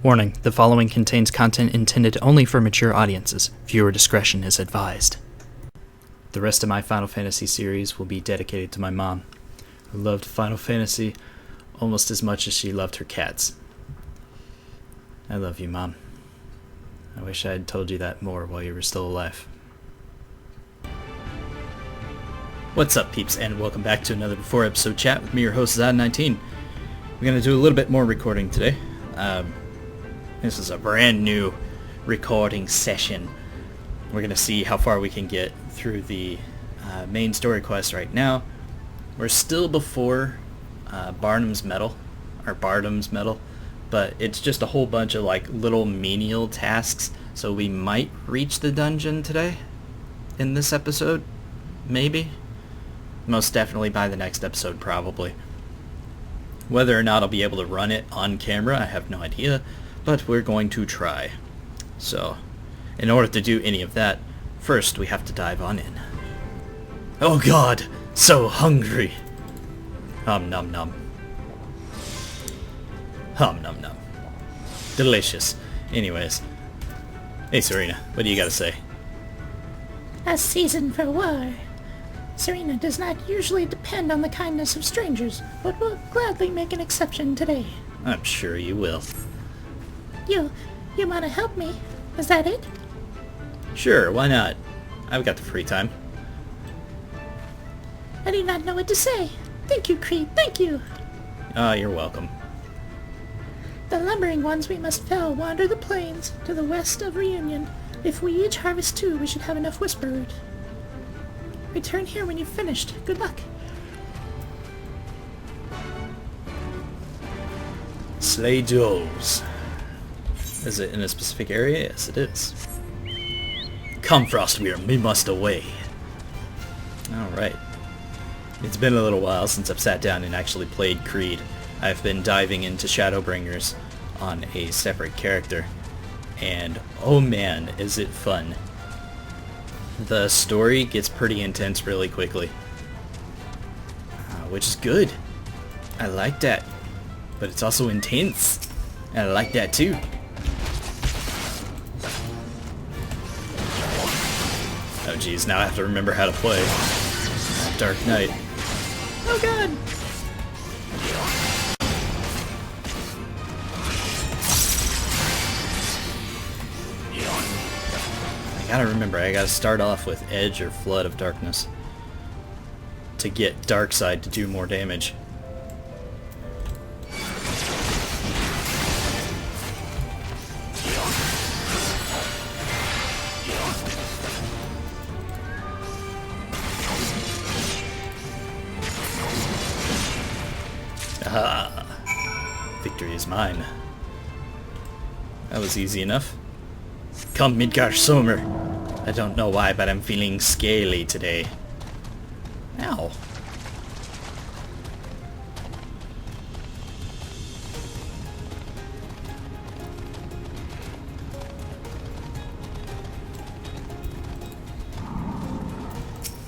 Warning, the following contains content intended only for mature audiences. Viewer discretion is advised. The rest of my Final Fantasy series will be dedicated to my mom, who loved Final Fantasy almost as much as she loved her cats. I love you, Mom. I wish I had told you that more while you were still alive. What's up, peeps, and welcome back to another Before Episode Chat with me, your host, Zod19. We're going to do a little bit more recording today. This is a brand new recording session. We're going to see how far we can get through the main story quest right now. We're still before Barnum's Medal, but it's just a whole bunch of like little menial tasks, so we might reach the dungeon today in this episode, maybe. Most definitely by the next episode, probably. Whether or not I'll be able to run it on camera, I have no idea, but we're going to try. So, in order to do any of that, first we have to dive on in. Oh god, so hungry! Hum num num. Hum num num. Delicious. Anyways. Hey Serena, what do you gotta say? A season for war. Serena does not usually depend on the kindness of strangers, but will gladly make an exception today. I'm sure you will. You want to help me? Is that it? Sure, why not? I've got the free time. I do not know what to say. Thank you, Kreed, thank you. You're welcome. The lumbering ones we must fell wander the plains to the west of Reunion. If we each harvest 2, we should have enough whisper root. Return here when you've finished. Good luck. Slay Joes. Is it in a specific area? Yes, it is. Come, Frostweir, we must away. Alright. It's been a little while since I've sat down and actually played Kreed. I've been diving into Shadowbringers on a separate character, and oh man, is it fun. The story gets pretty intense really quickly, which is good. I like that, but it's also intense, and I like that too. Oh geez, now I have to remember how to play Dark Knight. Oh god! I gotta remember, I gotta start off with Edge or Flood of Darkness to get Darkside to do more damage. Aha! Victory is mine. That was easy enough. Come, Midgar Somer. I don't know why, but I'm feeling scaly today. Ow.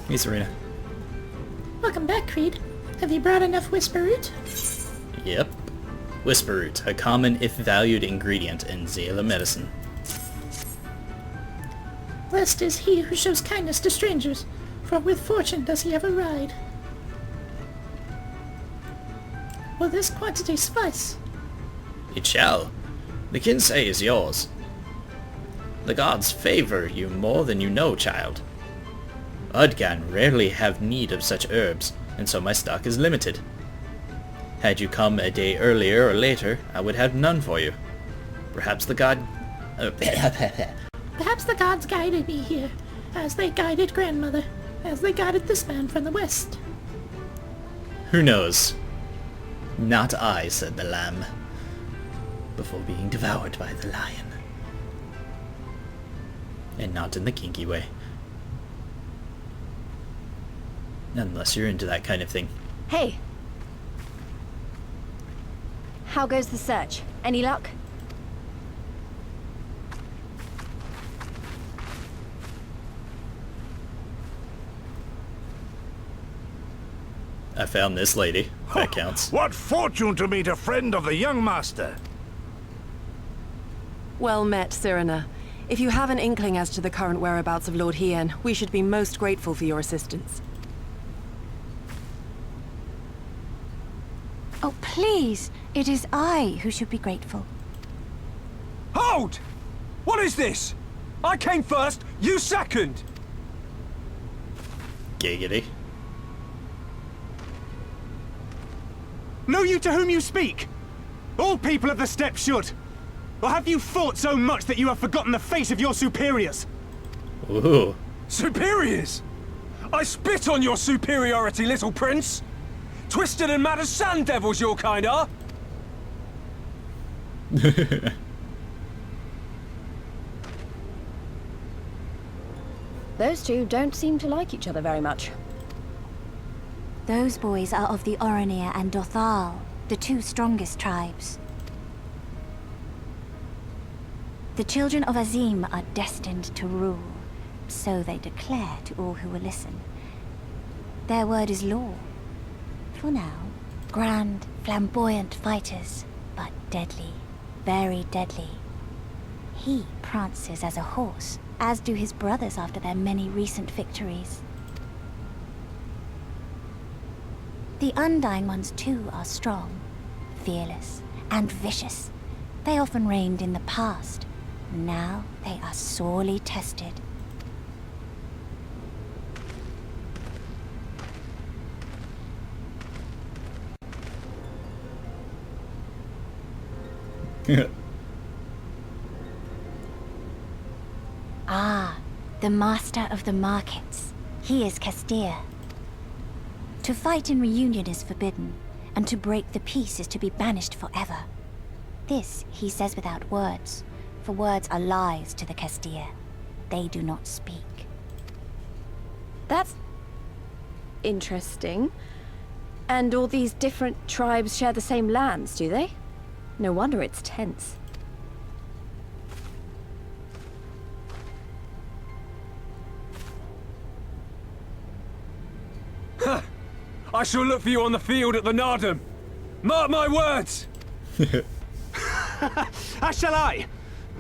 Hey, Serena. Welcome back, Kreed. Have you brought enough whisper root? Yep. Whisper root, a common if valued ingredient in Zayla medicine. Blessed is he who shows kindness to strangers, for with fortune does he ever ride. Will this quantity suffice? It shall. The Kinsey is yours. The gods favor you more than you know, child. Udgan rarely have need of such herbs, and so my stock is limited. Had you come a day earlier or later, I would have none for you. Perhaps the god... Perhaps the gods guided me here, as they guided grandmother, as they guided this man from the west. Who knows? Not I, said the lamb, before being devoured by the lion. And not in the kinky way. Unless you're into that kind of thing. Hey! How goes the search? Any luck? I found this lady. That counts. What fortune to meet a friend of the young master! Well met, Cyrena. If you have an inkling as to the current whereabouts of Lord Hien, we should be most grateful for your assistance. Oh, please! It is I who should be grateful. Hold! What is this? I came first, you second! Giggity. Know you to whom you speak? All people of the steppe should. Or have you fought so much that you have forgotten the face of your superiors? Ooh. Superiors? I spit on your superiority, little prince! Twisted and mad as sand devils your kind are! Those two don't seem to like each other very much. Those boys are of the Oranir and Dothal, the two strongest tribes. The children of Azim are destined to rule, so they declare to all who will listen. Their word is law. For now, grand, flamboyant fighters, but deadly, very deadly. He prances as a horse, as do his brothers after their many recent victories. The Undying ones too are strong, fearless, and vicious. They often reigned in the past. Now they are sorely tested. Ah, the master of the markets. He is Castir. To fight in reunion is forbidden, and to break the peace is to be banished forever. This he says without words, for words are lies to the Castir. They do not speak. That's interesting. And all these different tribes share the same lands, do they? No wonder it's tense. I shall look for you on the field at the Nardum. Mark my words! As shall I.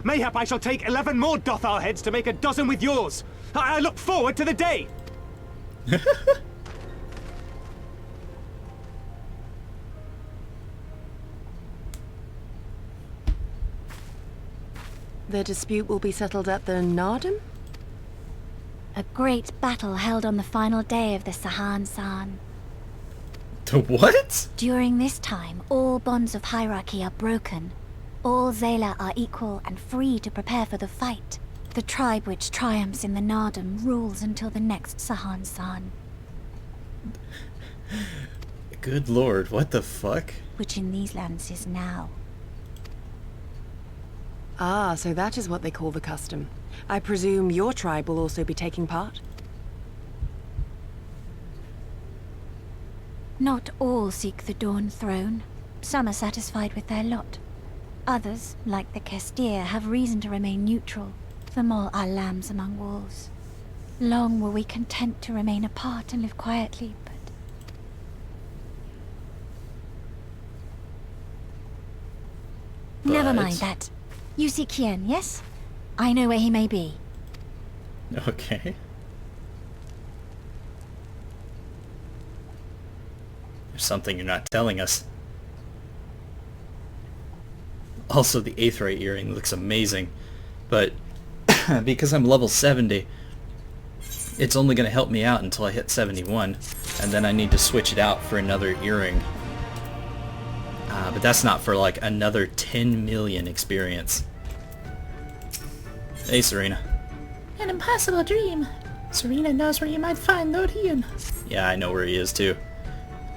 Mayhap I shall take 11 more Dothar heads to make a dozen with yours. I look forward to the day. The dispute will be settled at the Nardum? A great battle held on the final day of the Sahan San. The what? During this time, all bonds of hierarchy are broken. All Zayla are equal and free to prepare for the fight. The tribe which triumphs in the Nardum rules until the next Sahan San. Good lord, what the fuck? Which in these lands is now. Ah, so that is what they call the custom. I presume your tribe will also be taking part? Not all seek the Dawn Throne. Some are satisfied with their lot. Others, like the Castir, have reason to remain neutral. Them all are lambs among wolves. Long were we content to remain apart and live quietly, but... Never mind that. You seek Hien, yes? I know where he may be. Okay. There's something you're not telling us. Also, the Aetheryte earring looks amazing, but because I'm level 70, it's only going to help me out until I hit 71, and then I need to switch it out for another earring. But that's not for like another 10 million experience. Hey, Serena. An impossible dream. Serena knows where you might find Lord Hien. Yeah, I know where he is too.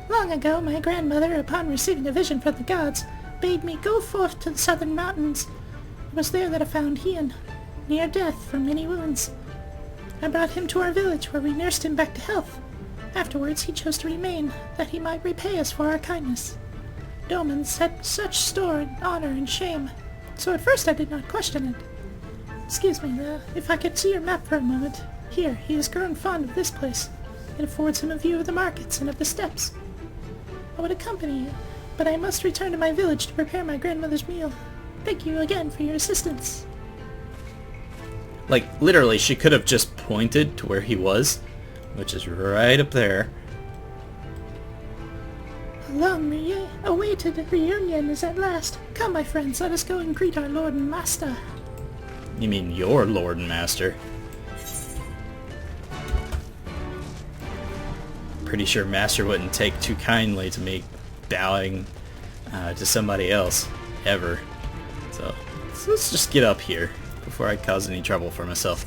Long ago, my grandmother, upon receiving a vision from the gods, bade me go forth to the southern mountains. It was there that I found Hien, near death from many wounds. I brought him to our village, where we nursed him back to health. Afterwards, he chose to remain, that he might repay us for our kindness. Domans set such store in honor and shame, so at first I did not question it. Excuse me, if I could see your map for a moment. Here, he has grown fond of this place. It affords him a view of the markets and of the steppes. I would accompany you, but I must return to my village to prepare my grandmother's meal. Thank you again for your assistance. Like, literally, she could have just pointed to where he was, which is right up there. A long awaited reunion is at last. Come, my friends, let us go and greet our lord and master. You mean your lord and master? Pretty sure master wouldn't take too kindly to me bowing to somebody else, ever. So let's just get up here before I cause any trouble for myself.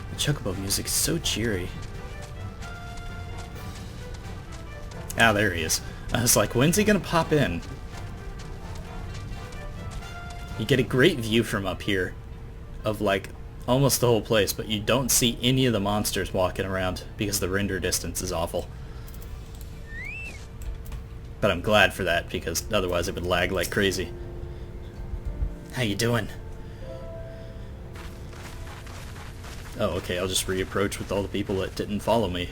The chocobo music is so cheery. Ah, there he is. I was like, when's he gonna pop in? You get a great view from up here of like almost the whole place, but you don't see any of the monsters walking around because the render distance is awful. But I'm glad for that because otherwise it would lag like crazy. How you doing? Oh, okay, I'll just reapproach with all the people that didn't follow me.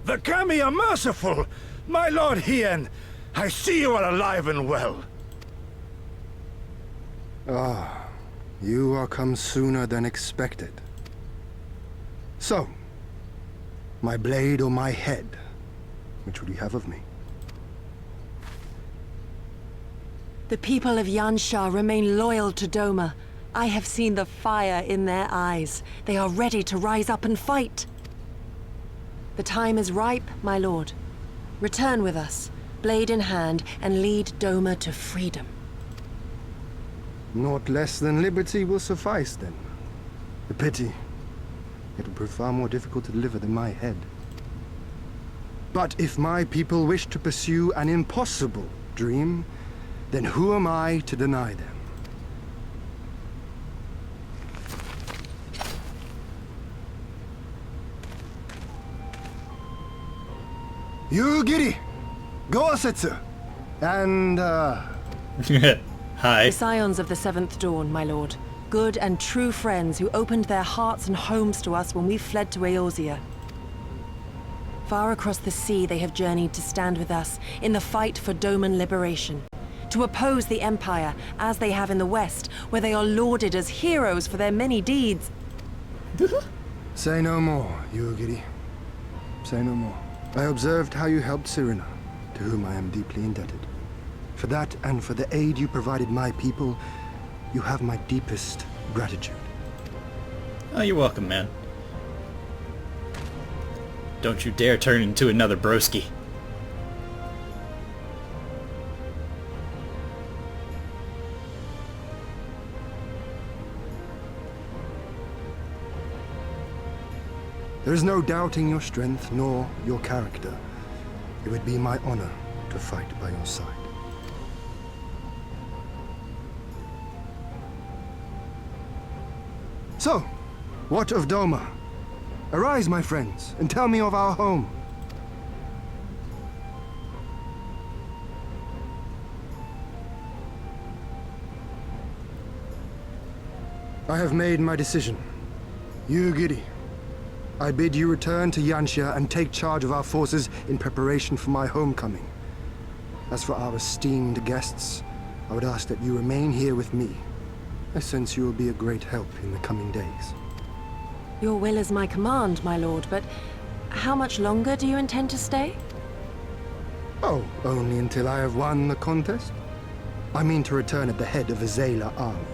The Kami are merciful! My lord Hien, I see you are alive and well. Ah, you are come sooner than expected. So, my blade or my head? Which would you have of me? The people of Yansha remain loyal to Doma. I have seen the fire in their eyes. They are ready to rise up and fight. The time is ripe, my lord. Return with us, blade in hand, and lead Doma to freedom. Naught less than liberty will suffice, then. A pity. It will prove far more difficult to deliver than my head. But if my people wish to pursue an impossible dream, then who am I to deny them? You giddy! Gorsetsu! And, Hi. The scions of the Seventh Dawn, my lord. Good and true friends who opened their hearts and homes to us when we fled to Eorzea. Far across the sea they have journeyed to stand with us in the fight for Doman liberation. To oppose the Empire, as they have in the West, where they are lauded as heroes for their many deeds. Say no more, Yugiri. Say no more. I observed how you helped Serena, to whom I am deeply indebted. For that and for the aid you provided my people, you have my deepest gratitude. Oh, you're welcome, man. Don't you dare turn into another broski. There is no doubting your strength nor your character. It would be my honor to fight by your side. So, what of Doma? Arise, my friends, and tell me of our home. I have made my decision. You, Giddy. I bid you return to Yansha and take charge of our forces in preparation for my homecoming. As for our esteemed guests, I would ask that you remain here with me. I sense you will be a great help in the coming days. Your will is my command, my lord, but how much longer do you intend to stay? Oh, only until I have won the contest? I mean to return at the head of a Zayla army.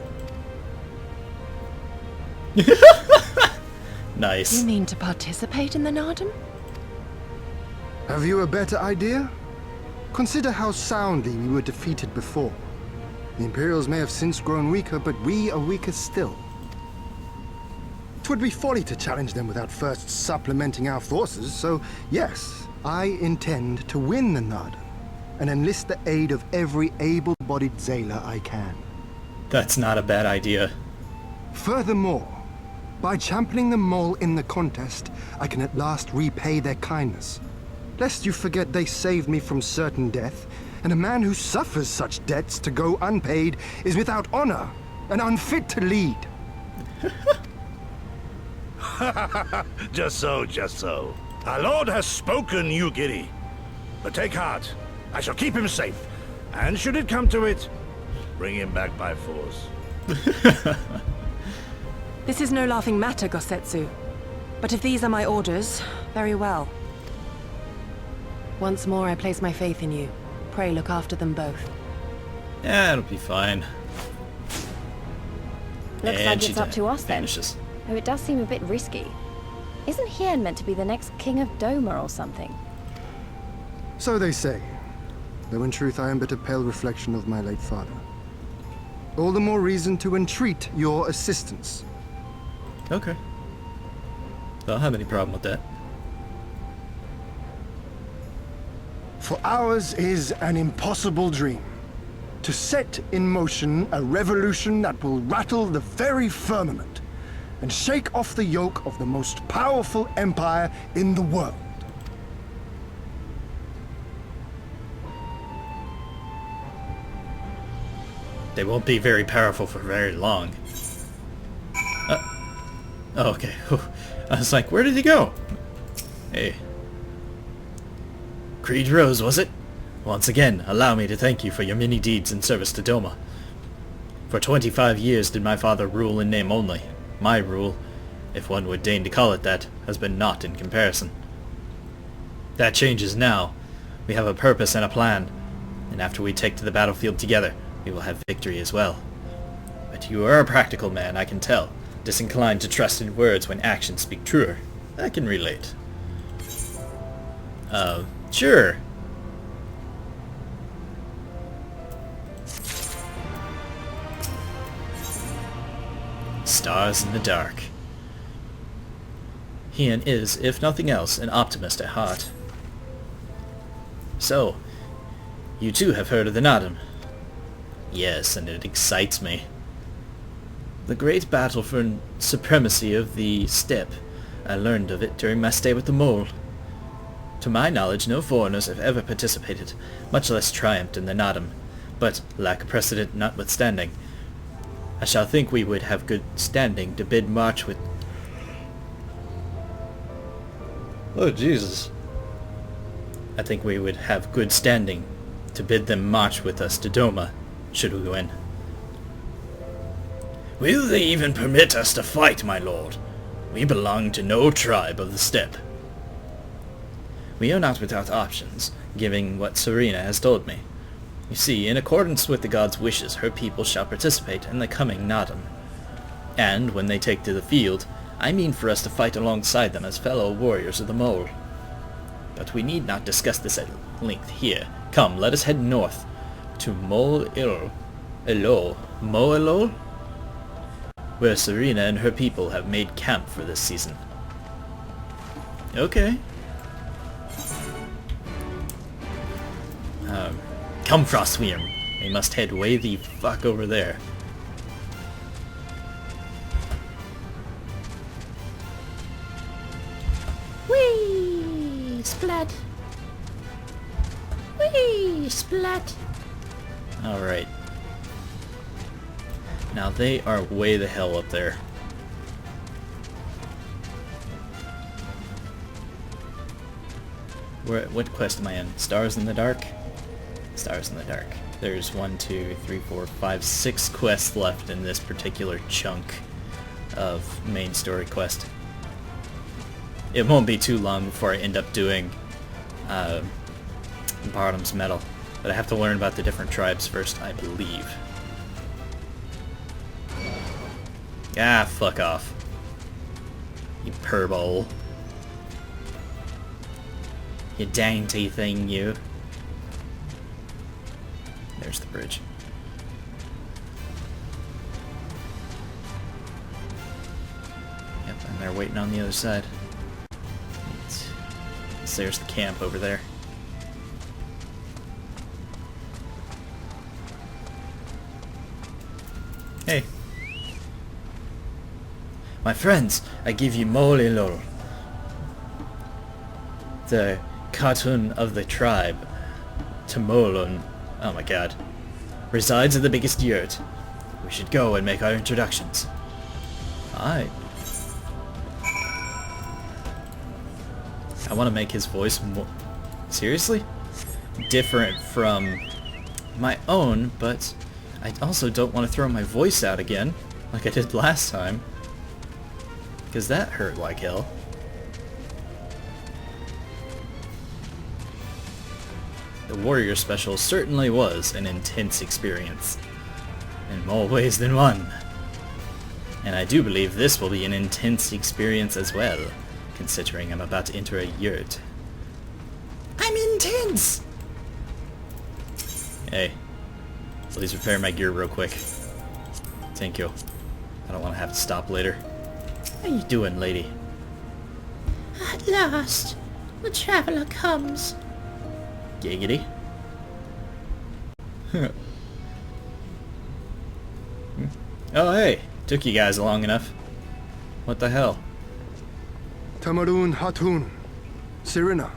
Nice. You mean to participate in the Nardum? Have you a better idea? Consider how soundly we were defeated before. The Imperials may have since grown weaker, but we are weaker still. 'Twould be folly to challenge them without first supplementing our forces, so yes, I intend to win the Nardum and enlist the aid of every able-bodied Zayla I can. That's not a bad idea. Furthermore, by championing them all in the contest, I can at last repay their kindness. Lest you forget they saved me from certain death, and a man who suffers such debts to go unpaid is without honor and unfit to lead. Just so, just so. Our lord has spoken, you giddy. But take heart. I shall keep him safe. And should it come to it, bring him back by force. This is no laughing matter, Gosetsu. But if these are my orders, very well. Once more I place my faith in you. Pray look after them both. Yeah, it'll be fine. Looks And like she it's up to us then. vanishes. Oh, it does seem a bit risky. Isn't Hien meant to be the next king of Doma or something? So they say, though in truth I am but a pale reflection of my late father. All the more reason to entreat your assistance. Okay. Don't have any problem with that. For ours is an impossible dream. To set in motion a revolution that will rattle the very firmament and shake off the yoke of the most powerful empire in the world. They won't be very powerful for very long. Oh, okay. Whew. I was like, where did he go? Hey. Kreed Rose, was it? Once again, allow me to thank you for your many deeds in service to Doma. For 25 years did my father rule in name only. My rule, if one would deign to call it that, has been naught in comparison. That changes now. We have a purpose and a plan, and after we take to the battlefield together, we will have victory as well. But you are a practical man, I can tell, disinclined to trust in words when actions speak truer. I can relate. Sure. Stars in the dark. Hien is, if nothing else, an optimist at heart. So, you too have heard of the Nadam? Yes, and it excites me. The great battle for supremacy of the steppe. I learned of it during my stay with the mole. To my knowledge, no foreigners have ever participated, much less triumphed in the Nadam, but lack of precedent notwithstanding, I shall think we would have good standing to bid march with... Oh, Jesus. I think we would have good standing to bid them march with us to Doma, should we win. Will they even permit us to fight, my lord? We belong to no tribe of the steppe. We are not without options, given what Serena has told me. You see, in accordance with the god's wishes, her people shall participate in the coming Nadam. And when they take to the field, I mean for us to fight alongside them as fellow warriors of the mole. But we need not discuss this at length here. Come, let us head north to Moelol, where Serena and her people have made camp for this season. Okay. Come, Frostwyrm. We must head way the fuck over there. Whee! Splat! Whee! Splat! Alright. Now they are way the hell up there. What quest am I in? Stars in the Dark? Stars in the Dark. There's 1, 2, 3, 4, 5, 6 quests left in this particular chunk of main story quest. It won't be too long before I end up doing Bottom's Metal, but I have to learn about the different tribes first, I believe. Ah, fuck off. You purbole. You dainty thing, you. There's the bridge. Yep, and they're waiting on the other side. There's the camp over there. Hey. My friends, I give you Molilol, the cartoon of the tribe, Tomolon, Oh my god. Resides in the biggest yurt. We should go and make our introductions. Alright. I want to make his voice more... Seriously? Different from my own, but I also don't want to throw my voice out again, like I did last time. Because that hurt like hell. The Warrior Special certainly was an intense experience. In more ways than one. And I do believe this will be an intense experience as well, considering I'm about to enter a yurt. I'm intense! Hey, please repair my gear real quick. Thank you. I don't want to have to stop later. How you doing, lady? At last, the traveler comes. Giggity. Oh hey, took you guys long enough. What the hell? Tamarun Hatun, Sirina,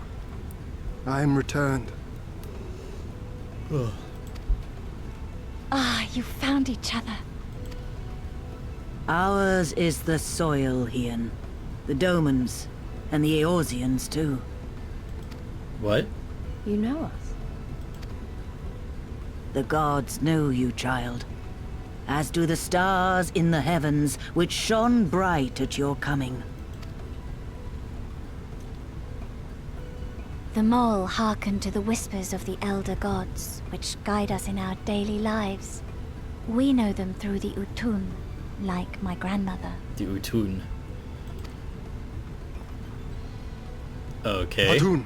I am returned. Ah, you found each other. Ours is the soil, Hien. The Domans, and the Eorzeans too. What? You know us. The gods know you, child. As do the stars in the heavens, which shone bright at your coming. The mole hearkened to the whispers of the elder gods, which guide us in our daily lives. We know them through the Utun, like my grandmother. The Utun. Okay. Hatun,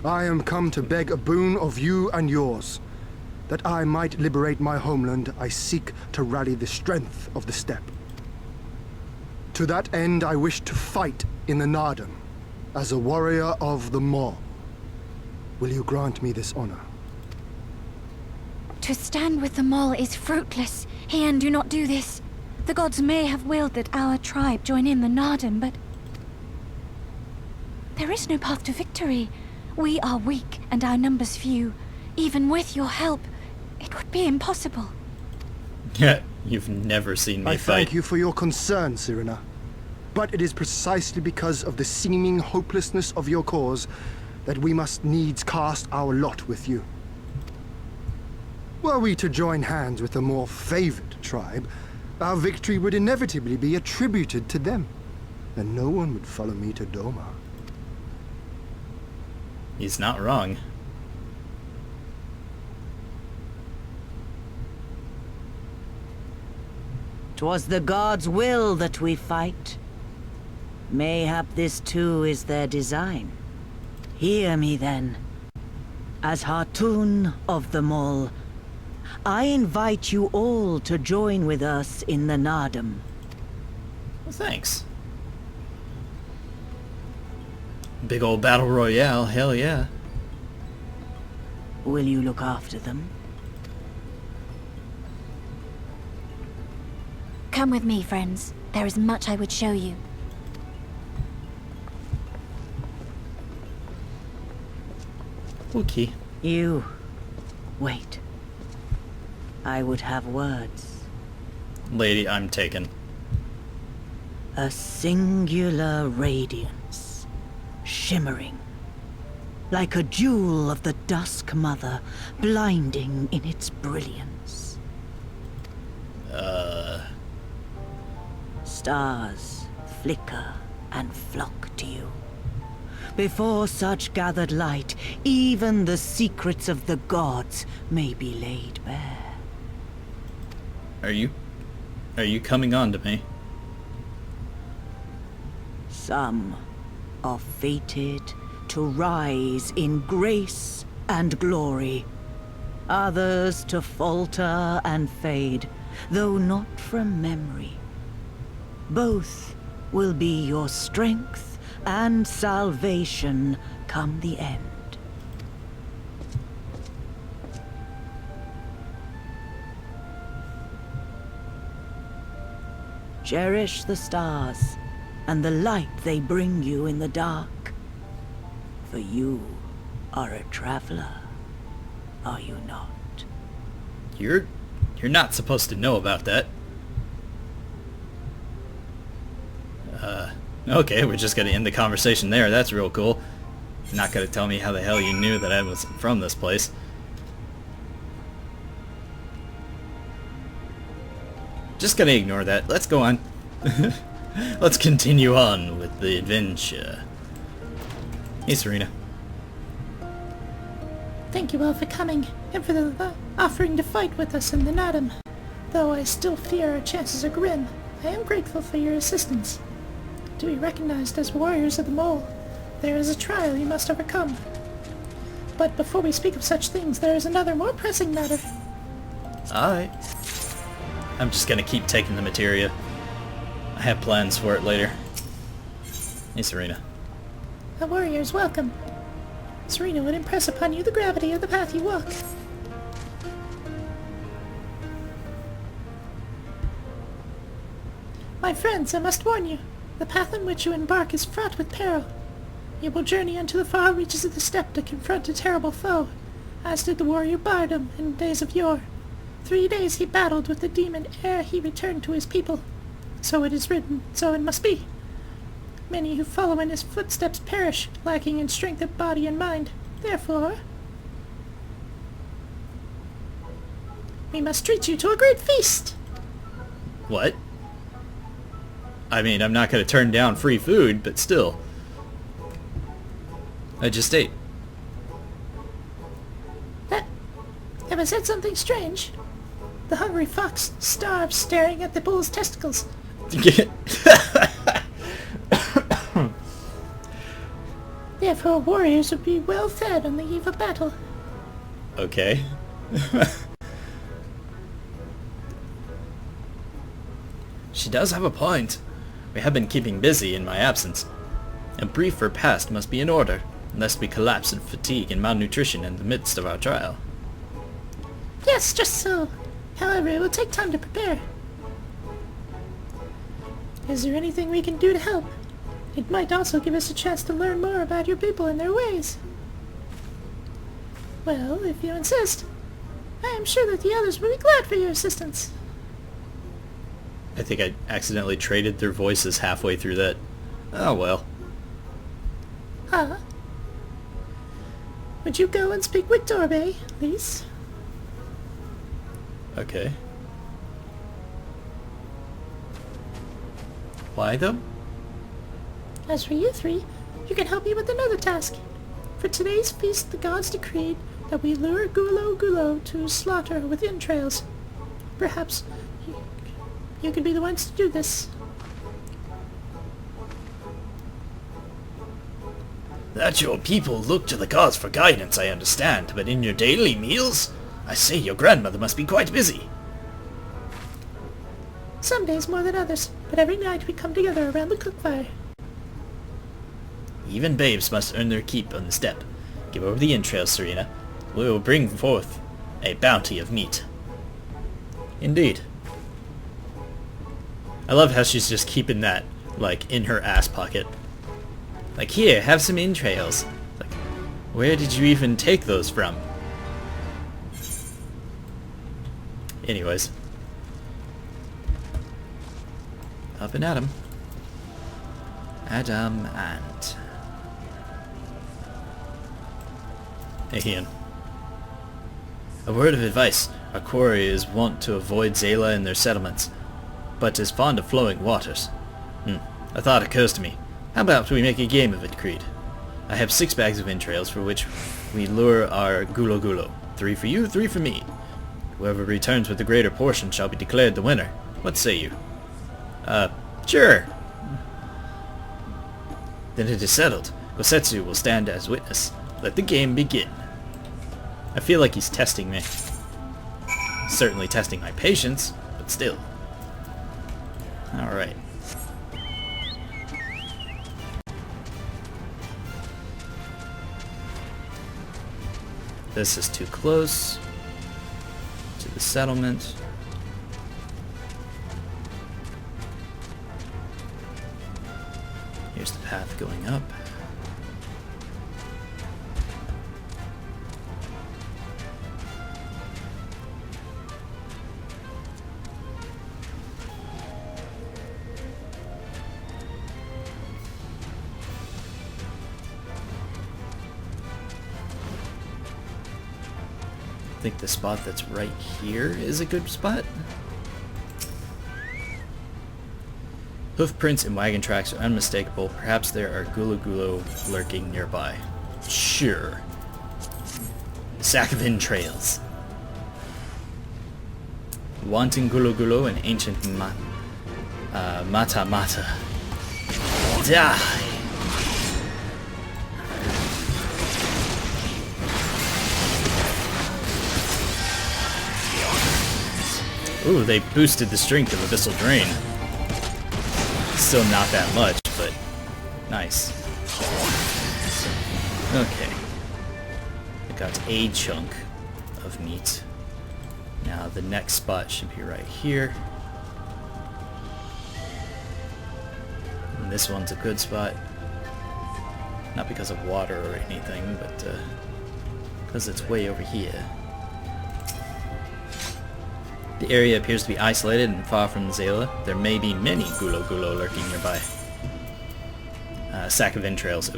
I am come to beg a boon of you and yours. That I might liberate my homeland, I seek to rally the strength of the steppe. To that end, I wish to fight in the Narden, as a warrior of the Maw. Will you grant me this honor? To stand with the mole is fruitless. Hien, do not do this. The gods may have willed that our tribe join in the Narden, but... there is no path to victory. We are weak, and our numbers few. Even with your help, it would be impossible. Yeah, you've never seen me I fight. thank you for your concern, Sirina. But it is precisely because of the seeming hopelessness of your cause that we must needs cast our lot with you. Were we to join hands with a more favored tribe, our victory would inevitably be attributed to them, and no one would follow me to Doma. He's not wrong. 'Twas the gods' will that we fight. Mayhap this too is their design. Hear me then. As Hatun of the Mole, I invite you all to join with us in the Nardum. Well, thanks. Big old battle royale, hell yeah. Will you look after them? Come with me, friends. There is much I would show you. Okay. You... wait. I would have words. Lady, I'm taken. A singular radiance, shimmering, like a jewel of the Dusk Mother, blinding in its brilliance. Stars flicker and flock to you. Before such gathered light, even the secrets of the gods may be laid bare. Are you coming on to me? Some are fated to rise in grace and glory. Others to falter and fade, though not from memory. Both will be your strength and salvation come the end. Cherish the stars and the light they bring you in the dark. For you are a traveler, are you not? You're not supposed to know about that. Okay, we're just gonna end the conversation there. That's real cool. You're not gonna tell me how the hell you knew that I was from this place. Just gonna ignore that. Let's go on. Let's continue on with the adventure. Hey, Serena. Thank you all for coming, and for offering to fight with us in the Nadam. Though I still fear our chances are grim, I am grateful for your assistance. To be recognized as warriors of the mole, there is a trial you must overcome. But before we speak of such things, there is another more pressing matter. Alright. I'm just gonna keep taking the materia. I have plans for it later. Hey, Serena. A warrior's welcome. Serena would impress upon you the gravity of the path you walk. My friends, I must warn you. The path on which you embark is fraught with peril. You will journey unto the far reaches of the steppe to confront a terrible foe, as did the warrior Bardam in days of yore. 3 days he battled with the demon ere he returned to his people. So it is written, so it must be. Many who follow in his footsteps perish, lacking in strength of body and mind. Therefore, we must treat you to a great feast. What? I mean, I'm not gonna turn down free food, but still. I just ate. Have I said something strange? The hungry fox starves staring at the bull's testicles. Therefore, warriors would be well fed on the eve of battle. Okay. She does have a point. We have been keeping busy in my absence. A brief repast must be in order, lest we collapse in fatigue and malnutrition in the midst of our trial. Yes, just so. However, it will take time to prepare. Is there anything we can do to help? It might also give us a chance to learn more about your people and their ways. Well, if you insist, I am sure that the others will be glad for your assistance. I think I accidentally traded their voices halfway through that. Oh well. Huh? Would you go and speak with Dorbe, please? Okay. Why though? As for you three, you can help me with another task. For today's feast, the gods decreed that we lure Gulo to slaughter with entrails. Perhaps you could be the ones to do this. That your people look to the gods for guidance, I understand, but in your daily meals? I say your grandmother must be quite busy. Some days more than others, but every night we come together around the cookfire. Even babes must earn their keep on the steppe. Give over the entrails, Serena. We will bring forth a bounty of meat. Indeed. I love how she's just keeping that, like, in her ass pocket. Like, here, have some entrails. Like, where did you even take those from? Anyways. Up and Adam. Adam and... Hey, Ian. A word of advice. Our quarry is wont to avoid Zayla and their settlements, but is fond of flowing waters. A thought occurs to me. How about we make a game of it, Kreed? I have 6 bags of entrails for which we lure our Gulo. 3 for you, 3 for me. Whoever returns with the greater portion shall be declared the winner. What say you? Sure. Then it is settled. Gosetsu will stand as witness. Let the game begin. I feel like he's testing me. Certainly testing my patience, but still. Alright. This is too close to the settlement. Here's the path going up. think the spot that's right here is a good spot. Hoof prints and wagon tracks are unmistakable. Perhaps there are gulo lurking nearby. Sure. Sack of entrails. Wanting gulo and ancient mata. Die! Ooh, they boosted the strength of Abyssal Drain. Still not that much, but nice. Okay. I got a chunk of meat. Now the next spot should be right here. And this one's a good spot. Not because of water or anything, but because it's way over here. The area appears to be isolated and far from Zela. There may be many gulo lurking nearby. Sack of entrails.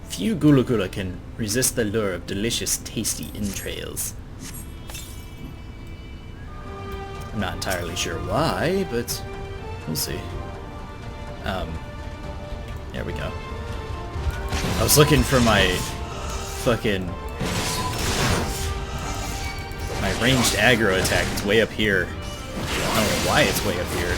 Few gulo can resist the lure of delicious, tasty entrails. I'm not entirely sure why, but we'll see. There we go. I was looking for my fucking... my ranged aggro attack. It's way up here. I don't know why it's way up here.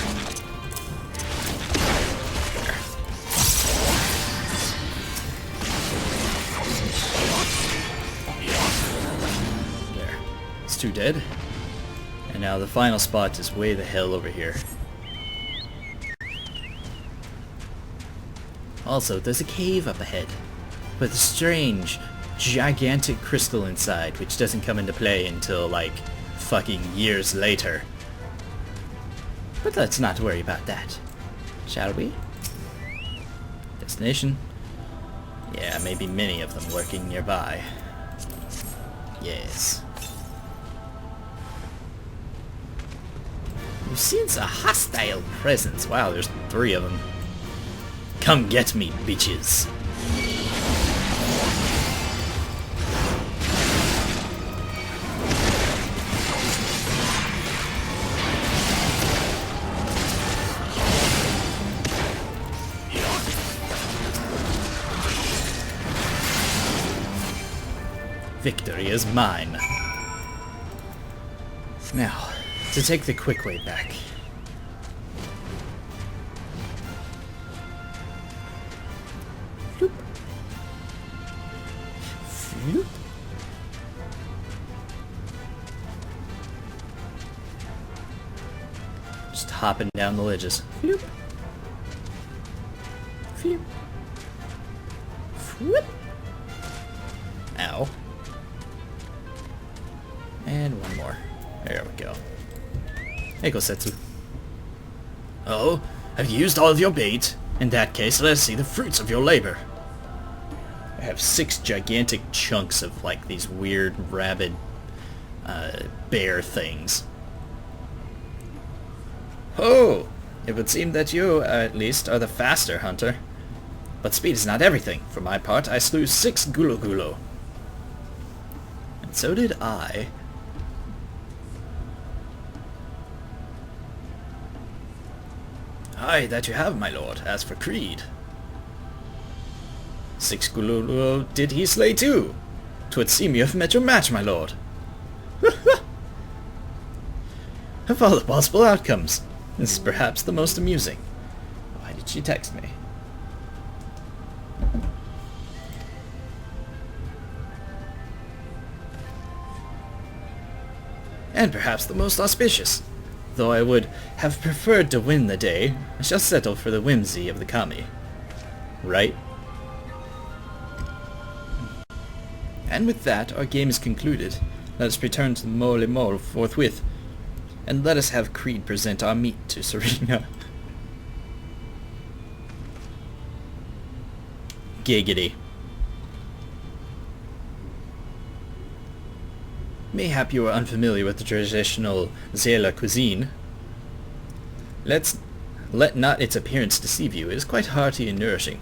There. It's two dead. And now the final spot is way the hell over here. Also, there's a cave up ahead, with a strange, gigantic crystal inside, which doesn't come into play until, like, fucking years later. But let's not worry about that, shall we? Destination? Yeah, maybe many of them lurking nearby. Yes. You sense a hostile presence. Wow, there's 3 of them. Come get me, bitches. Victory is mine. Now, to take the quick way back. Floop. Floop. Just hopping down the ledges. Floop. Floop. Floop. Ow. And one more. There we go. Hey, Kosetsu. Oh, have you used all of your bait? In that case, let us see the fruits of your labor. I have 6 gigantic chunks of, like, these weird, rabid, bear things. Oh! It would seem that you, at least, are the faster hunter. But speed is not everything. For my part, I slew 6 gulo. And so did I. Aye, that you have, my lord. As for Kreed, 6 gulo did he slay too. 'Twould seem you have met your match, my lord. Of all the possible outcomes, this is perhaps the most amusing. Why did she text me? And perhaps the most auspicious. Though I would have preferred to win the day, I shall settle for the whimsy of the kami. Right? And with that, our game is concluded. Let us return to the Mole forthwith, and let us have Kreed present our meat to Serena. Giggity. Mayhap you are unfamiliar with the traditional Zela cuisine. Let not its appearance deceive you. It is quite hearty and nourishing.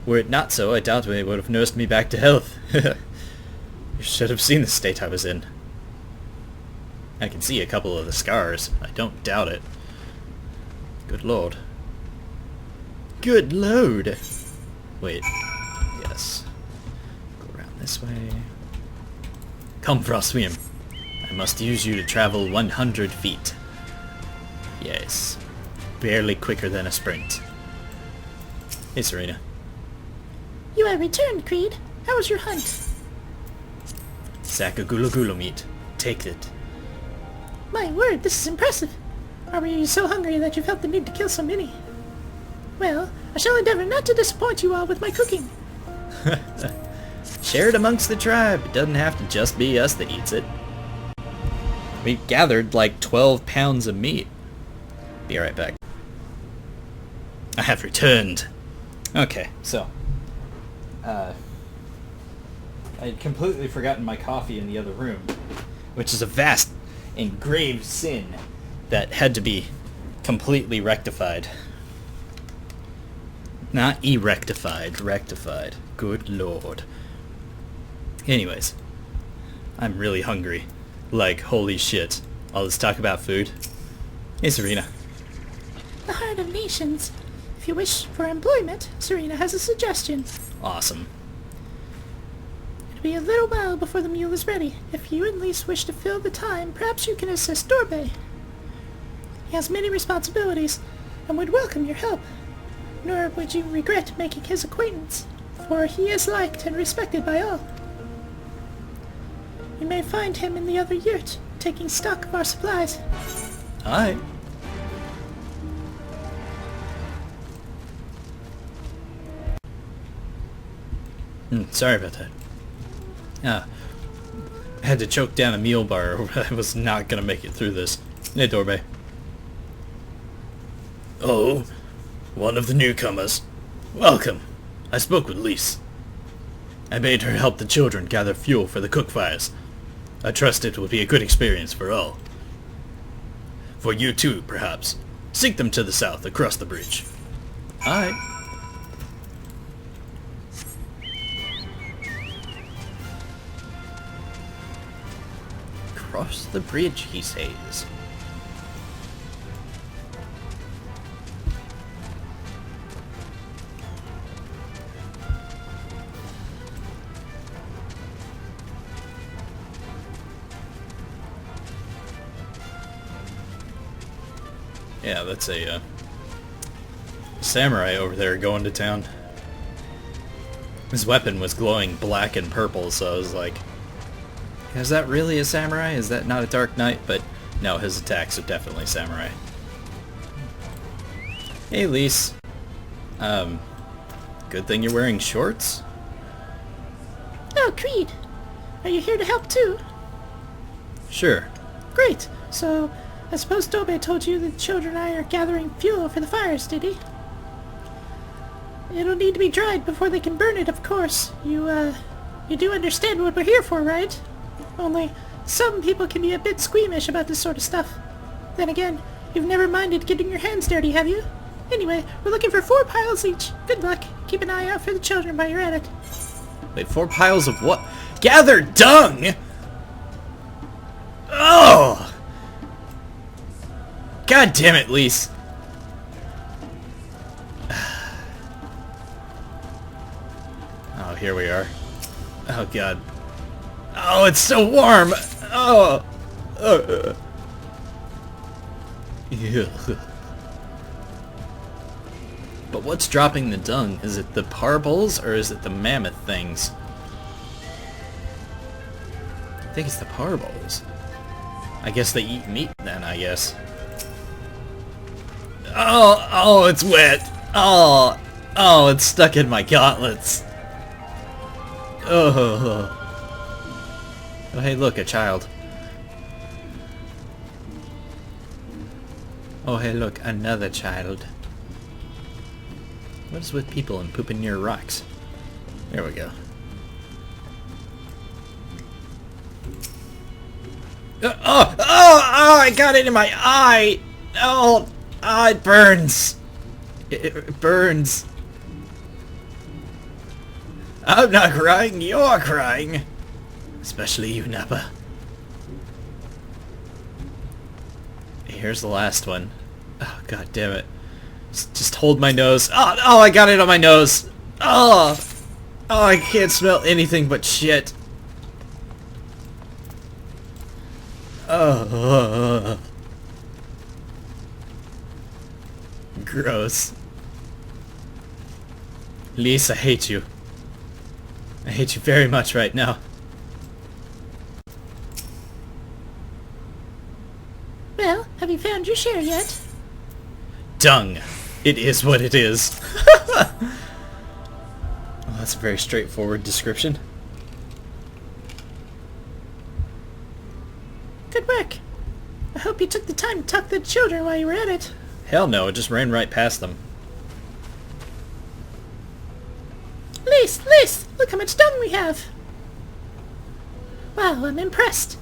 Were it not so, I doubt it would have nursed me back to health. You should have seen the state I was in. I can see a couple of the scars. I don't doubt it. Good lord. Good lord! Wait. Yes. Go around this way. Come, Frostweem. I must use you to travel 100 feet. Yes. Barely quicker than a sprint. Hey, Serena. You have returned, Kreed. How was your hunt? Sack of gula gula meat. Take it. My word, this is impressive. Or were you so hungry that you felt the need to kill so many? Well, I shall endeavor not to disappoint you all with my cooking. Share it amongst the tribe. It doesn't have to just be us that eats it. We gathered like 12 pounds of meat. Be right back. I have returned. Okay, so. I had completely forgotten my coffee in the other room, which is a vast and grave sin that had to be completely rectified. Not erectified, rectified. Good lord. Anyways, I'm really hungry. Like, holy shit. All this talk about food. Hey, Serena. The Heart of Nations. If you wish for employment, Serena has a suggestion. Awesome. It'll be a little while before the mule is ready. If you and Lise wish to fill the time, perhaps you can assist Dorbe. He has many responsibilities, and would welcome your help. Nor would you regret making his acquaintance, for he is liked and respected by all. You may find him in the other yurt, taking stock of our supplies. Aye. Sorry about that. I had to choke down a meal bar or I was not gonna make it through this. Hey, Dorbe. Oh, one of the newcomers. Welcome. I spoke with Lise. I made her help the children gather fuel for the cook fires. I trust it will be a good experience for all. For you too, perhaps. Seek them to the south, across the bridge. Aye. Cross the bridge, he says. Yeah, that's a samurai over there going to town. His weapon was glowing black and purple, so I was like, is that really a samurai? Is that not a Dark Knight? But no, his attacks are definitely samurai. Hey, Lise. Good thing you're wearing shorts? Oh, Kreed! Are you here to help too? Sure. Great! So, I suppose Dorbe told you that the children and I are gathering fuel for the fires, did he? It'll need to be dried before they can burn it, of course. You do understand what we're here for, right? Only, some people can be a bit squeamish about this sort of stuff. Then again, you've never minded getting your hands dirty, have you? Anyway, we're looking for 4 piles each. Good luck. Keep an eye out for the children while you're at it. Wait, 4 piles of what? Gather dung! Oh! God damn it, Lise. Oh, here we are. Oh, God. Oh, it's so warm! Oh! Yeah. But what's dropping the dung? Is it the parboles or is it the mammoth things? I think it's the parboles. I guess they eat meat then, I guess. Oh, it's wet. Oh, it's stuck in my gauntlets. Oh, hey, look, a child. Oh, hey, look, another child. What is with people and pooping near rocks? There we go. Oh, I got it in my eye! Oh, it burns. It burns. I'm not crying, you're crying. Especially you, Nappa. Here's the last one. Oh, god damn it. Just hold my nose. Oh, I got it on my nose. Oh, I can't smell anything but shit. Oh. Gross. Lise, I hate you. I hate you very much right now. Well, have you found your share yet? Dung. It is what it is. Well, that's a very straightforward description. Good work. I hope you took the time to talk to the children while you were at it. Hell no, it just ran right past them. Lise, look how much dung we have. Wow, I'm impressed.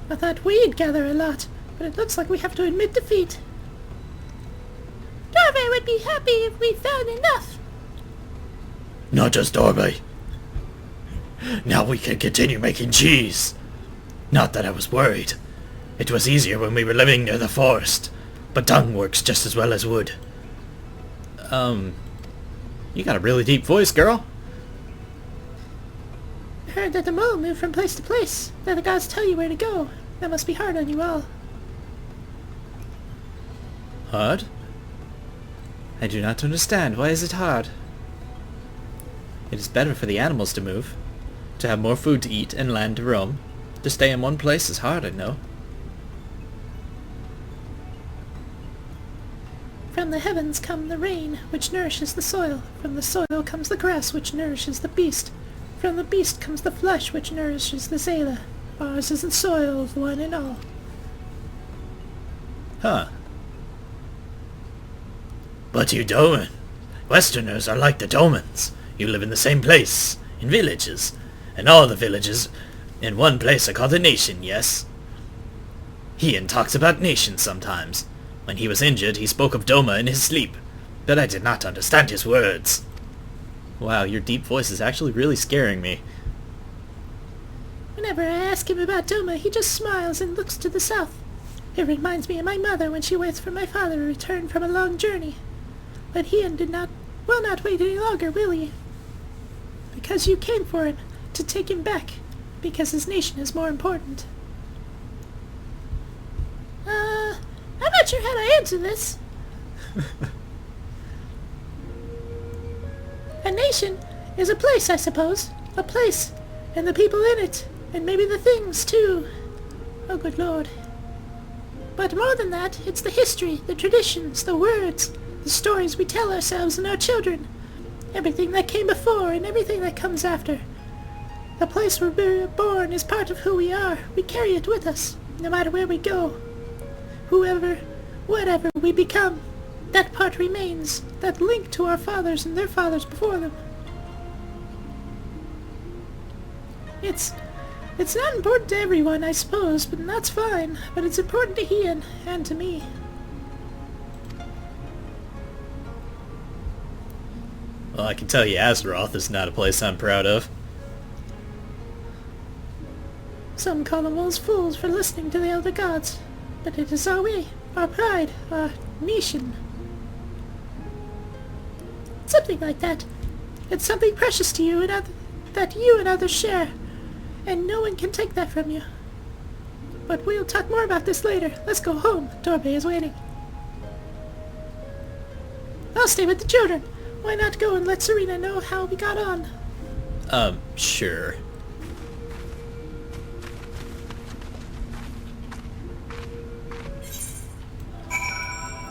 I thought we'd gather a lot, but it looks like we have to admit defeat. Dorbe would be happy if we found enough. Not just Dorbe. Now we can continue making cheese. Not that I was worried. It was easier when we were living near the forest, but dung works just as well as wood. You got a really deep voice, girl. I heard that the mole moved from place to place, that the gods tell you where to go. That must be hard on you all. Hard? I do not understand. Why is it hard? It is better for the animals to move, to have more food to eat and land to roam. To stay in one place is hard, I know. From the heavens come the rain, which nourishes the soil. From the soil comes the grass, which nourishes the beast. From the beast comes the flesh, which nourishes the Zayla. Ours is the soil of one and all. Huh. But you Doman. Westerners are like the Domans. You live in the same place, in villages. And all the villages in one place are called a nation, yes? Ian talks about nations sometimes. When he was injured, he spoke of Doma in his sleep, but I did not understand his words. Wow, your deep voice is actually really scaring me. Whenever I ask him about Doma, he just smiles and looks to the south. It reminds me of my mother when she waits for my father to return from a long journey. But Ian will not wait any longer, will he? Because you came for him, to take him back, because his nation is more important. I'm not sure how to answer this. A nation is a place, I suppose. A place, and the people in it, and maybe the things, too. Oh, good lord. But more than that, it's the history, the traditions, the words, the stories we tell ourselves and our children. Everything that came before and everything that comes after. The place where we were born is part of who we are. We carry it with us, no matter where we go. Whoever, whatever we become, that part remains, that link to our fathers and their fathers before them. It's not important to everyone, I suppose, but that's fine. But it's important to Ian, and to me. Well, I can tell you Azeroth is not a place I'm proud of. Some call the wolves fools for listening to the elder gods. But it is our way, our pride, our nation. Something like that. It's something precious to you and that you and others share. And no one can take that from you. But we'll talk more about this later. Let's go home. Dorbe is waiting. I'll stay with the children. Why not go and let Serena know how we got on? Sure.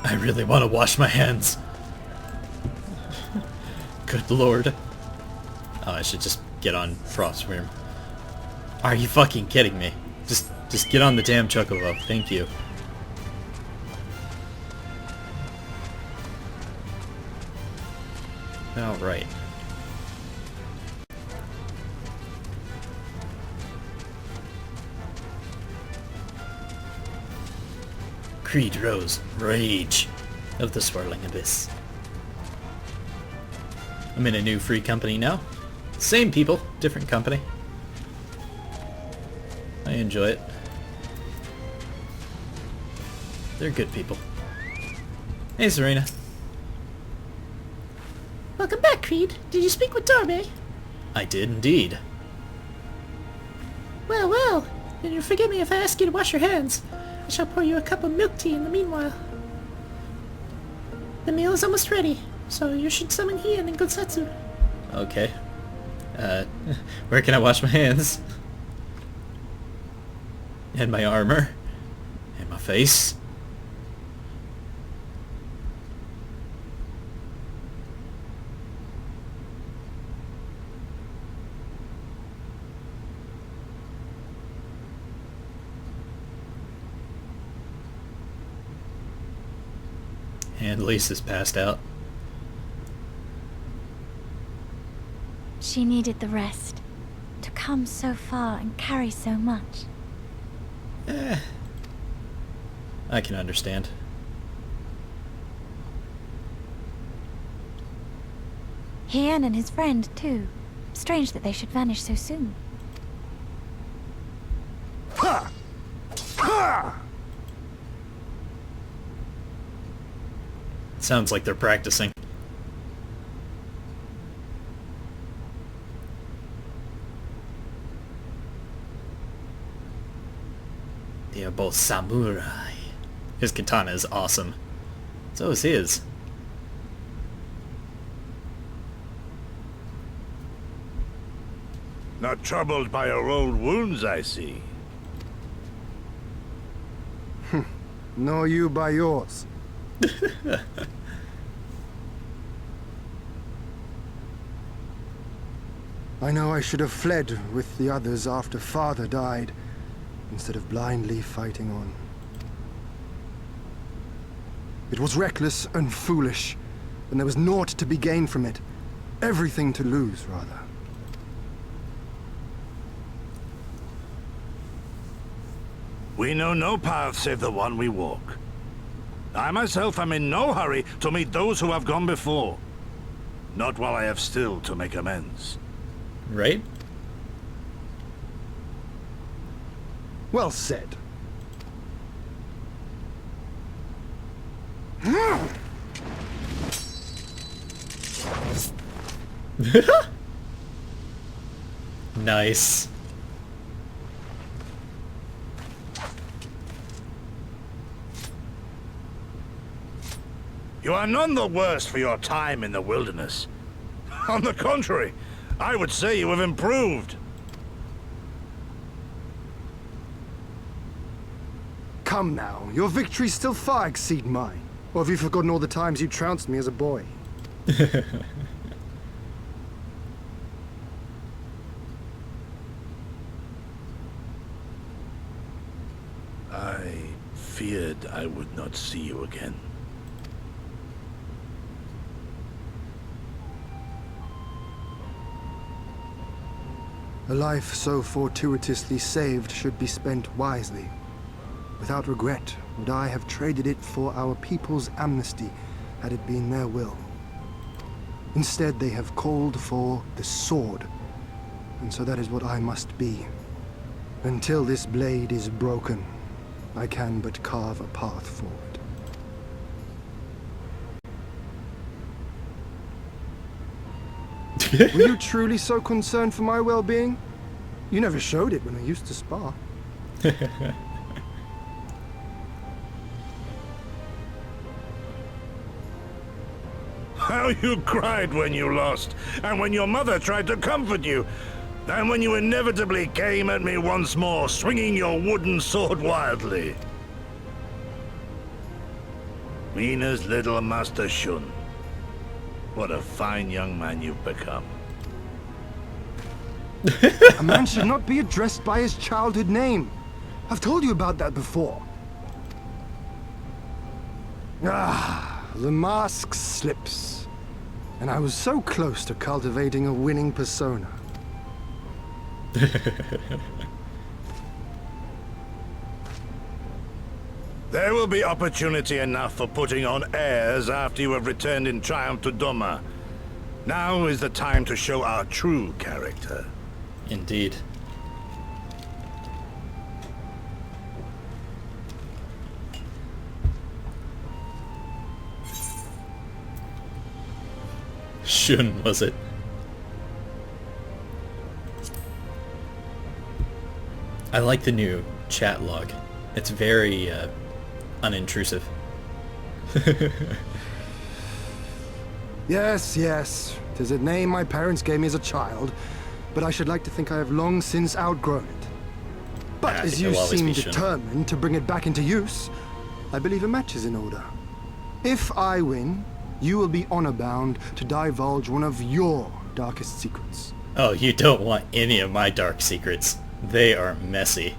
I really want to wash my hands. Good lord. Oh, I should just get on Frostworm. Are you fucking kidding me? Just get on the damn Chocobo. Thank you. Alright. Kreed rose, rage of the swirling abyss. I'm in a new free company now. Same people, different company. I enjoy it. They're good people. Hey, Serena. Welcome back, Kreed. Did you speak with Darby? I did indeed. Well, well. Then you'll forgive me if I ask you to wash your hands. I shall pour you a cup of milk tea in the meanwhile. The meal is almost ready, so you should summon Hydaelyn and Gotsetsu. Okay. Where can I wash my hands? And my armor? And my face? And Lisa's passed out. She needed the rest. To come so far and carry so much. I can understand. Hydaelyn and his friend, too. Strange that they should vanish so soon. Ha! Ha! Sounds like they're practicing. They are both samurai. His katana is awesome. So is his. Not troubled by your old wounds, I see. Nor you by yours. I know I should have fled with the others after Father died, instead of blindly fighting on. It was reckless and foolish, and there was naught to be gained from it. Everything to lose, rather. We know no path save the one we walk. I myself am in no hurry to meet those who have gone before. Not while I have still to make amends. Right? Well said. Nice. You are none the worse for your time in the wilderness. On the contrary, I would say you have improved. Come now, your victories still far exceed mine. Or have you forgotten all the times you trounced me as a boy? I feared I would not see you again. A life so fortuitously saved should be spent wisely. Without regret, would I have traded it for our people's amnesty, had it been their will. Instead, they have called for the sword, and so that is what I must be. Until this blade is broken, I can but carve a path forward. Were you truly so concerned for my well-being? You never showed it when I used to spar. How you cried when you lost, and when your mother tried to comfort you, and when you inevitably came at me once more, swinging your wooden sword wildly. Mina's little Master Shun. What a fine young man you've become. A man should not be addressed by his childhood name. I've told you about that before. Ah, the mask slips. And I was so close to cultivating a winning persona. There will be opportunity enough for putting on airs after you have returned in triumph to Doma. Now is the time to show our true character. Indeed. Shun, was it? I like the new chat log. It's very unintrusive. Yes, yes. 'Tis a name my parents gave me as a child, but I should like to think I have long since outgrown it. But as you seem determined to bring it back into use, I believe a match is in order. If I win, you will be honor-bound to divulge one of your darkest secrets. Oh, you don't want any of my dark secrets. They are messy.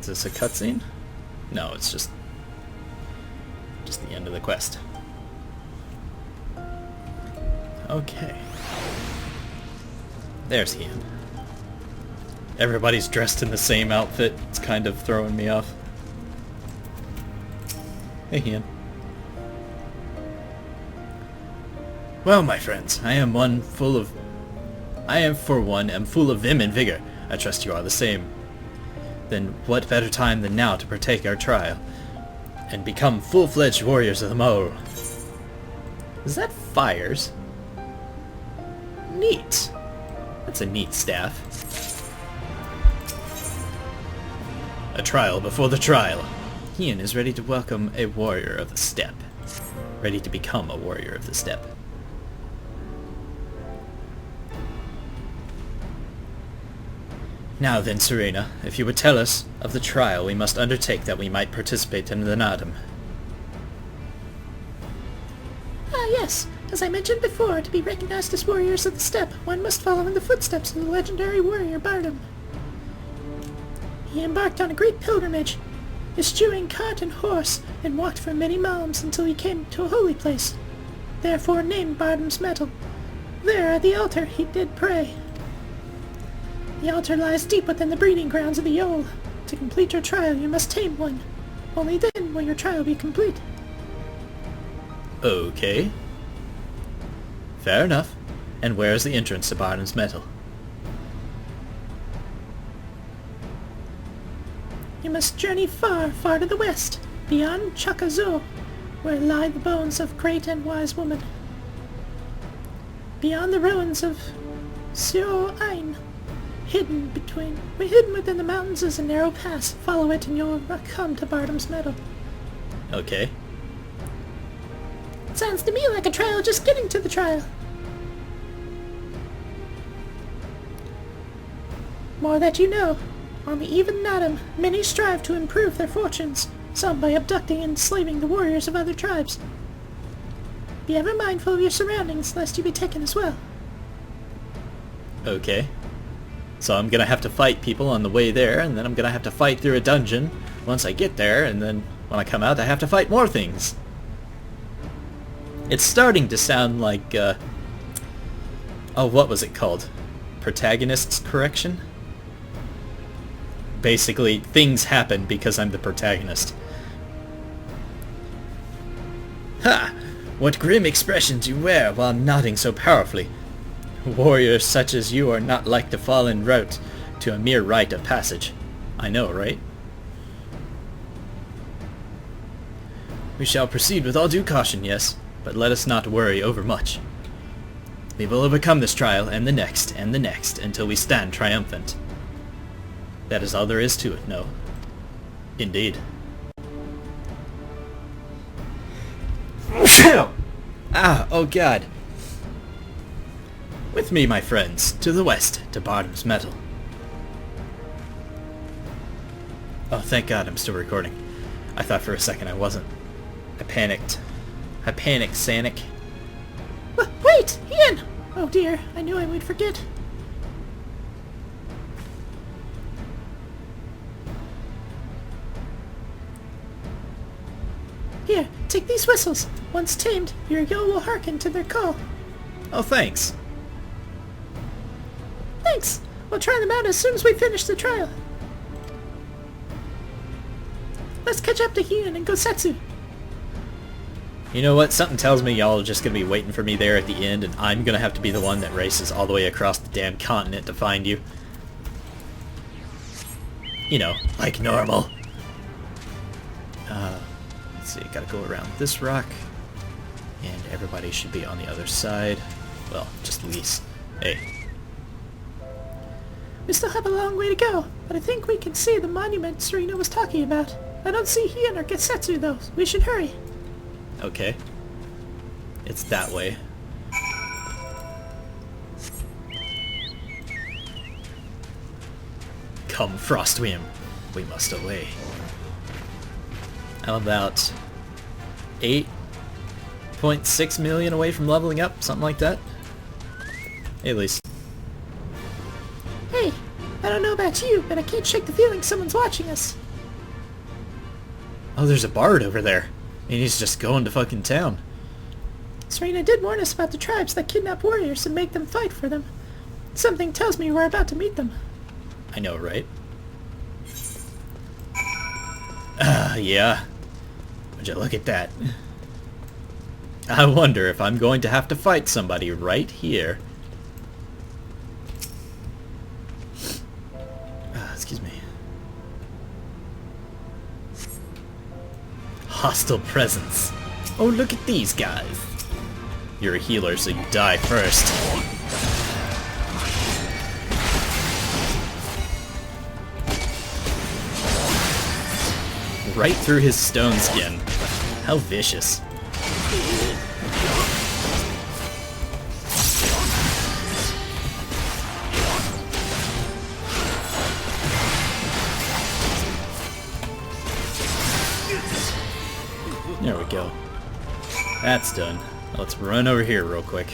Is this a cutscene? No, it's just the end of the quest. Okay. There's Ian. Everybody's dressed in the same outfit. It's kind of throwing me off. Hey, Ian. Well, my friends, I am full of vim and vigor. I trust you are the same. Then what better time than now to partake our trial and become full-fledged warriors of the Mole? Is that fires? Neat. That's a neat staff. A trial before the trial. Ian is ready to welcome a warrior of the steppe. Ready to become a warrior of the steppe. Now then, Serena, if you would tell us of the trial we must undertake that we might participate in the Nadam. Ah, yes. As I mentioned before, to be recognized as warriors of the steppe, one must follow in the footsteps of the legendary warrior Bardam. He embarked on a great pilgrimage, eschewing cart and horse, and walked for many miles until he came to a holy place, therefore named Bardam's Mantle. There, at the altar, he did pray. The altar lies deep within the breeding grounds of the Yol. To complete your trial, you must tame one. Only then will your trial be complete. Okay. Fair enough. And where is the entrance to Bardam's Mantle? You must journey far, far to the west, beyond Chakazo, where lie the bones of great and wise woman. Beyond the ruins of Seo Ain, hidden within the mountains is a narrow pass. Follow it and you'll come to Bardam's Meadow. Okay. Sounds to me like a trial just getting to the trial. More that you know. On the even Nadam, many strive to improve their fortunes, some by abducting and enslaving the warriors of other tribes. Be ever mindful of your surroundings, lest you be taken as well. Okay. So I'm gonna have to fight people on the way there, and then I'm gonna have to fight through a dungeon once I get there, and then when I come out I have to fight more things. It's starting to sound like, oh, what was it called? Protagonist's correction? Basically, things happen because I'm the protagonist. Ha! What grim expressions you wear while nodding so powerfully. Warriors such as you are not like to fall en route to a mere rite of passage. I know, right? We shall proceed with all due caution, yes, but let us not worry overmuch. We will overcome this trial and the next, until we stand triumphant. That is all there is to it, no? Indeed. Ah, oh god. With me, my friends, to the west, to Bardam's Metal. Oh, thank god I'm still recording. I thought for a second I wasn't. I panicked. Sanic. Wait! Ian! Oh dear, I knew I would forget. Here, take these whistles. Once tamed, your yo will hearken to their call. Oh, thanks. Thanks! We'll try them out as soon as we finish the trial. Let's catch up to Ian and Gosetsu. You know what? Something tells me y'all are just gonna be waiting for me there at the end, and I'm gonna have to be the one that races all the way across the damn continent to find you. You know, like normal. Let's see, gotta go around this rock. And everybody should be on the other side. Well, just Lise. Hey. We still have a long way to go, but I think we can see the monument Serena was talking about. I don't see Hien or Getsetsu though. We should hurry. Okay. It's that way. Come, Frostwim. We must away. I'm about 8.6 million away from leveling up, something like that. Hey, at least. Hey, I don't know about you, but I can't shake the feeling someone's watching us. Oh, there's a bard over there. And he's just going to fucking town. Serena did warn us about the tribes that kidnap warriors and make them fight for them. Something tells me we're about to meet them. I know, right? Yeah. Would you look at that? I wonder if I'm going to have to fight somebody right here. Excuse me. Hostile presence. Oh, look at these guys. You're a healer, so you die first. Right through his stone skin. How vicious. There we go. That's done. Let's run over here real quick.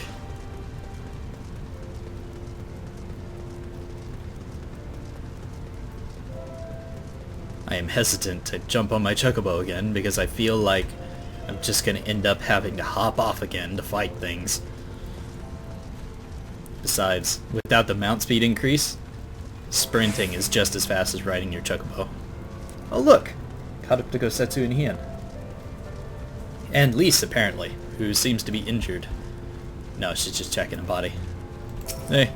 I am hesitant to jump on my chocobo again because I feel like I'm just going to end up having to hop off again to fight things. Besides, without the mount speed increase, sprinting is just as fast as riding your chocobo. Oh look! Caught up to Gosetsu and Hien. And Lise, apparently, who seems to be injured. No, she's just checking a body. Hey.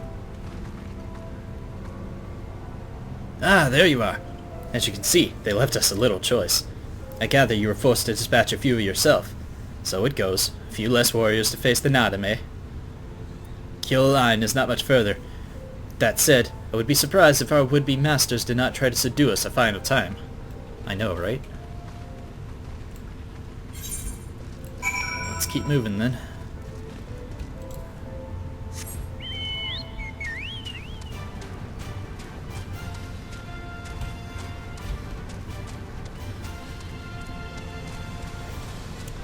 Ah, there you are. As you can see, they left us a little choice. I gather you were forced to dispatch a few yourself. So it goes. A few less warriors to face the Nadame. Kyoline is not much further. That said, I would be surprised if our would-be masters did not try to subdue us a final time. I know, right? Let's keep moving then.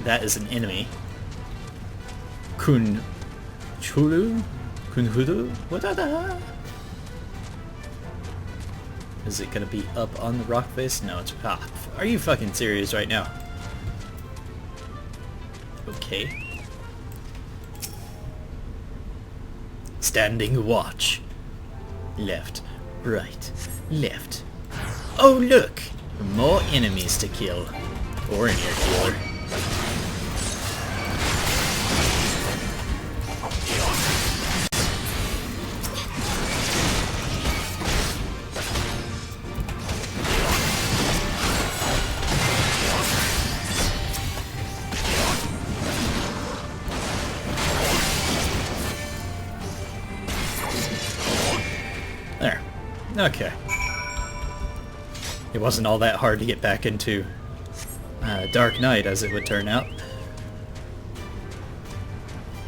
That is an enemy. Kunchulu? Kunhudu? What? Is it gonna be up on the rock face? No, it's... Ah, are you fucking serious right now? Okay. Standing watch. Left, right, left. Oh look! More enemies to kill. Or an air killer. There. Okay. It wasn't all that hard to get back into Dark Knight, as it would turn out.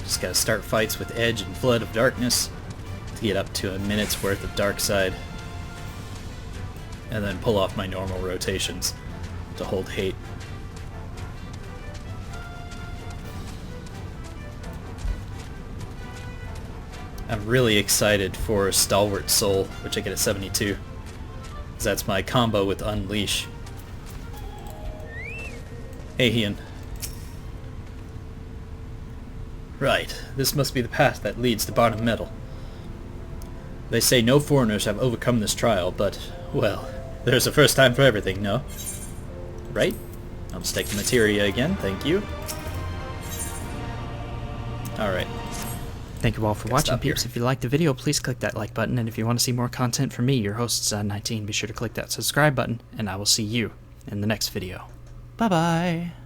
Just gotta start fights with Edge and Flood of Darkness to get up to a minute's worth of Dark Side. And then pull off my normal rotations to hold Hate. I'm really excited for Stalwart Soul, which I get at 72. Because that's my combo with Unleash. Hey, Hien. Right, this must be the path that leads to Barnum Metal. They say no foreigners have overcome this trial, but, well, there's a first time for everything, no? Right? I'll just take the materia again, thank you. Alright. Thank you all for Gotta watching, stop here. peeps. If you liked the video, please click that like button. And if you want to see more content from me, your host, 19, be sure to click that subscribe button. And I will see you in the next video. Bye-bye.